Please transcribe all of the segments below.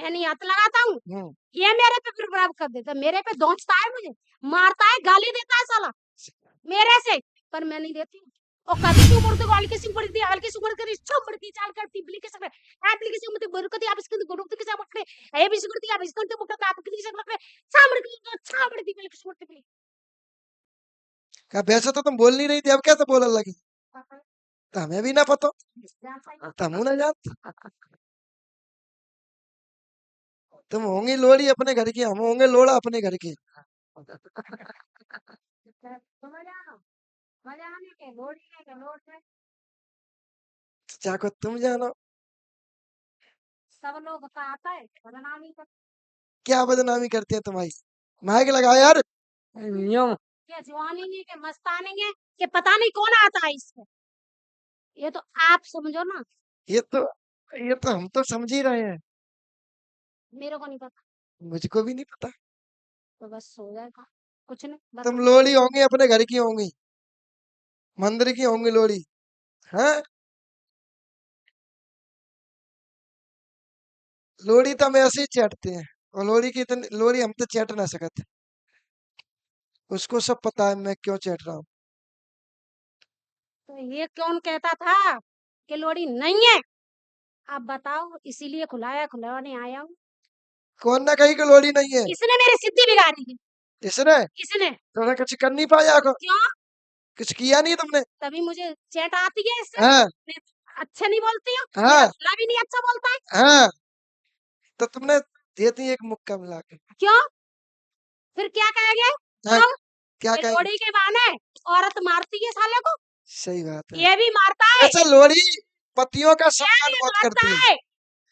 मैं नहीं हाथ लगाता हूँ। ये मेरे पे फिर बराबर कर देता है, मेरे पे दोंचता है, मुझे मारता है, गाली देता है साला मेरे से, पर मैं नहीं देती हूँ। और कभी क्यों मुर्दे को हल्की सी पड़ती है, हल्की सी पड़ कर इच्छा बढ़ती चाल करती एप्लीकेशन एप्लीकेशन में बरकती आप इसके गुरुक के साथ उठे है भी सिकुड़ती आप इसको तो मुक्का आप किसी से मतलब छामड़ती मिल किसी मुट्ठी पे क्या वैसे तो तुम बोल नहीं रही थी, अब कैसे बोलने लगी? तो हमें भी ना पता, तुम ना जानते। तुम होंगी लोड़ी अपने घर की, हम होंगे लोड़ा अपने घर के। चाको तुम जानो, सब लोग का आता है बदनामी कर क्या बदनामी करते हैं तुम्हारी। माइक लगाओ यार। क्या जवानी नहीं के मस्तानी है कि पता नहीं कौन आता है इसको, ये तो आप समझो ना, ये तो हम तो समझ ही रहे हैं, मेरे को नहीं पता, मुझको भी नहीं पता। तो बस हो जाएगा, कुछ नहीं तुम बता। लोड़ी होंगी अपने घर की होंगी, मंदिर की होंगी लोड़ी, हैं? लोड़ी तो हम ऐसे ही चैटते हैं, और लोड़ी की इतनी लोड़ी हम तो चैट ना सकते, उसको सब पता है मैं क्यों चैट रहा हूँ। तो ये कौन कहता था कि लोड़ी नहीं है, आप बताओ, इसीलिए खुलाया खुलाया नहीं आया हूँ। कौन ना कही कि लोड़ी नहीं है? इसने मेरी सिद्धि बिगाड़ी है, इसने किसने? तुमने कुछ कर नहीं पाया को, क्यों? कुछ किया नहीं तुमने। तभी मुझे चैट आती है इससे, हाँ मैं अच्छे नहीं बोलती हूँ, मेरा हाँ भला भी नहीं अच्छा बोलता है। हाँ, तो तुमने देती एक मुक्का मिला के। क्यों? फिर क्या कहेंगे? हाँ, अब क्या ये कहेंगे? लोड़ी के बहाने औरत मारती है साले को, सही बात है। ये भी मारता है, अच्छा, लोड़ी पतियों का ये सम्मान भी बहुत मारता करती है, है,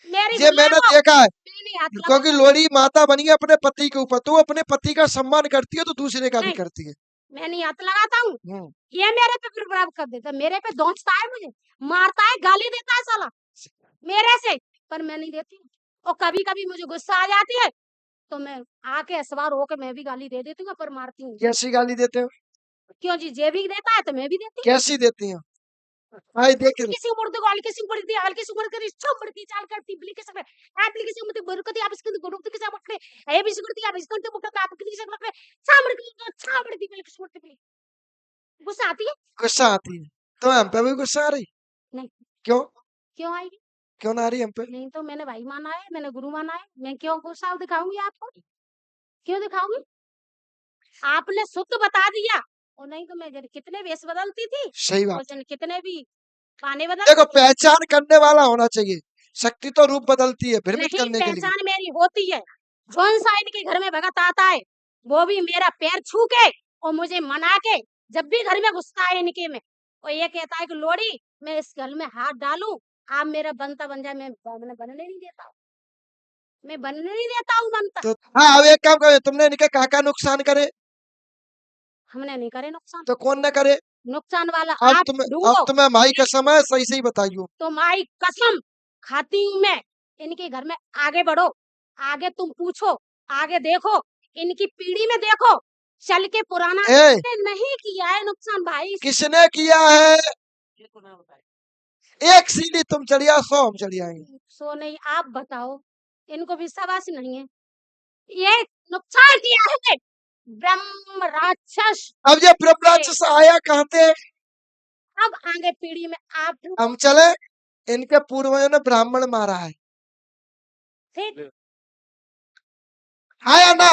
मेरी ये भुल्ला मैंने को देखा है। मैं नहीं हाथ क्योंकि लगाता। लोड़ी माता बनी है अपने पति के ऊपर, तो वो अपने पति का सम्मान करती है तो दूसरे का भी नहीं, करती है। मैं नहीं हाथ लगाता हूँ, हम्म, ये मेरे पे फिर बराबर कर देता है, मेरे पे दोंचता है, मुझे मारता है, गाली देता है साला मेरे से, पर मैं नहीं देती हूँ। और कभी कभी मुझे गुस्सा आ जाती है तो मैं आके सवार होकर मैं भी गाली दे देती हूँ, पर मारती हूँ। कैसी गाली देते हो? क्यों जी, जे भी देता है तो मैं भी देती हूँ। कैसी देती हो? भाई देख, किसी उम्र को हल्की सी पड़ती है, हल्की सी उम्र कर इच्छा बढ़ती चाल करती एप्लीकेशन में एप्लीकेशन में बरकती आप इसके गुरुक के साथ उठे है भी सिकुड़ती आप इसको तो मुक्का आप किसी से मतलब छामड़ती मिल किसी मुट्ठी पे गुस्सा आती है। गुस्सा आती है तो हम पे भी गुस्सा आ रही? नहीं, क्यों? क्यों आएगी? क्यों ना आ रही हम पे? नहीं तो मैंने भाई माना है, मैंने गुरु माना है, मैं क्यों गुस्सा दिखाऊंगी आपको? क्यों दिखाऊंगी? आपने शुद्ध बता दिया, और नहीं तो मैं कितने वेश बदलती थी, सही और बात। कितने भी पाने देखो, बदलती थी। पहचान करने वाला होना चाहिए, शक्ति तो रूप बदलती है भ्रमित नहीं, करने के लिए। पहचान मेरी होती है, जौन सा इनके घर में भगत आता है वो भी मेरा पैर छू के और मुझे मना के, जब भी घर में घुसता है इनके में, और ये कहता है कि लोड़ी मैं इस घर में हाथ डालूं, आप मेरा बनता बन जाए, मैं बनने नहीं देता हूँ, मैं बनने नहीं देता हूँ बनता। तो हाँ, अब एक काम करो, तुमने इनके काका नुकसान करे हमने नहीं करे नुकसान, तो कौन न करे? नुकसान वाला अब आप ढूंढो। तुम्हें माई कसम है, सही सही बताइयो। तो माई कसम खाती हूँ मैं, इनके घर में आगे बढ़ो, आगे तुम पूछो, आगे देखो, इनकी पीढ़ी में देखो, चल के पुराना ए, नहीं किया है नुकसान भाई। किसने किया है? एक सीढ़ी तुम चढ़िया, 100 हम चढ़ जाएंगे। सो नहीं, आप बताओ, इनको विश्वास नहीं है, ये नुकसान किया है ब्रह्म राक्षस। अब ये ब्रह्मराक्षस आया कहाँ से? अब आगे पीढ़ी में आप हम चले, इनके पूर्वजों ने ब्राह्मण मारा है, ठीक। आया ना?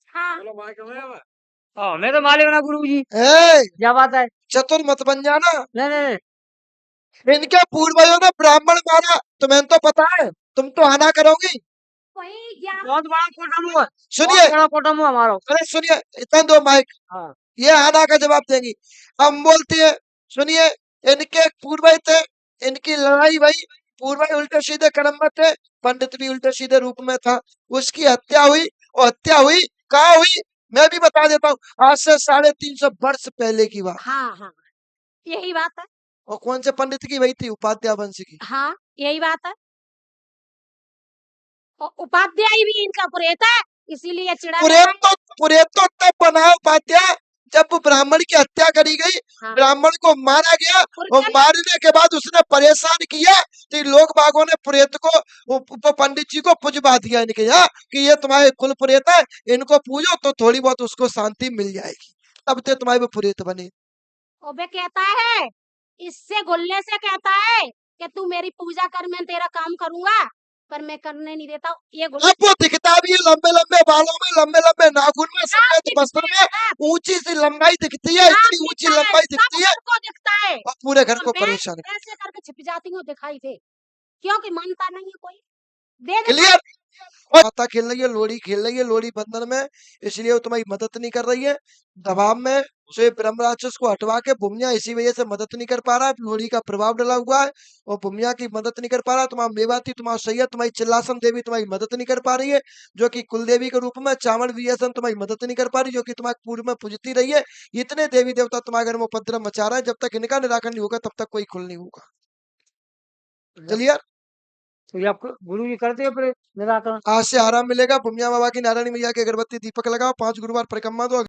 हाँ, मैं तो मालिक ना गुरु जी, ए, क्या बात है? चतुर मत बन जाना। नहीं नहीं इनके पूर्वजों ने ब्राह्मण मारा, तुम्हें तो पता है, तुम तो आना करोगी। वही ज्ञान बहुत बड़ा कोटम हुआ, सुनिए, बहुत बड़ा कोटम हुआ हमारा। अरे सुनिए, इतना दो माइक, हाँ ये आना का जवाब देंगी। हम बोलते हैं, सुनिए, इनके पूर्वज थे, इनकी लड़ाई भई, पूर्वज उल्टे सीधे कर्म में थे, पंडित भी उल्टे सीधे रूप में था, उसकी हत्या हुई, और हत्या हुई कहाँ हुई? मैं भी बता देता हूँ, आज से 350 वर्ष पहले की बात। हाँ हाँ, यही बात है। और कौन से पंडित की वही थी? उपाध्याय वंश की। हाँ, यही बात है, और उपाध्याय भी इनका पुरेता है, इसीलिए चिढ़ा पुरेत रहता है। तो पुरेत तो तब बना उपाध्याय जब वो ब्राह्मण की हत्या करी गई, हाँ। ब्राह्मण को मारा गया और पुरजन- मारने के बाद उसने परेशान किया, तो लोग बागों ने प्रेत को वो पंडित जी को पुजवा दिया इनके यहाँ कि ये तुम्हारे कुल प्रेत है, इनको पूजो तो थोड़ी बहुत उसको शांति मिल जाएगी, तब ते तुम्हारे वो प्रेत बने। ओबे कहता है, इससे गुल्ले से कहता है कि तू मेरी पूजा कर, मैं तेरा काम करूंगा, पर मैं करने नहीं देता हूँ। ये गुल्ले अब वो दिखता भी है लंबे लंबे बालों में, लंबे लंबे नाखून में, सफेद वस्त्र में, सब ऊंची सी लंबाई दिखती है, इतनी ऊंची दिखता है, लंबाई सब दिखती है घर को दिखता है। और पूरे घर और को मैं परेशान कर। ऐसे करके छिप जाती हूँ दिखाई दे, क्योंकि मानता नहीं है कोई। दे देता क्लियर? और माता खेल रही है, लोहड़ी खेल रही है, लोहड़ी बंधन में, इसलिए वो तुम्हारी मदद नहीं कर रही है। दबाव में से ब्रह्म राक्षस को हटवा के भूमिया इसी वजह से मदद नहीं कर पा रहा है, लोहड़ी का प्रभाव डला हुआ है और भूमिया की मदद नहीं कर पा रहा। तुम्हारा मेवाती, तुम्हारा सैयद, तुम्हारी चिल्लासन देवी तुम्हारी मदद नहीं कर पा रही है, जो कि कुल देवी के रूप में, चावड़ वियसन तुम्हारी मदद नहीं कर पा रही, जो कि तुम्हारे पूर्व में पूजती रही है। इतने देवी देवता तुम्हारे घर में उपद्रव मचा रहे हैं, जब तक इनका निराकरण नहीं होगा तब तक कोई खुल नहीं होगा। क्लियर? तो ये आपको गुरु जी करते हैं फिर निराकरण। आज से आराम मिलेगा। भूमिया बाबा की, नारायणी मैया की अगरबत्ती दीपक लगाओ, 5 गुरुवार परिक्रमा दो।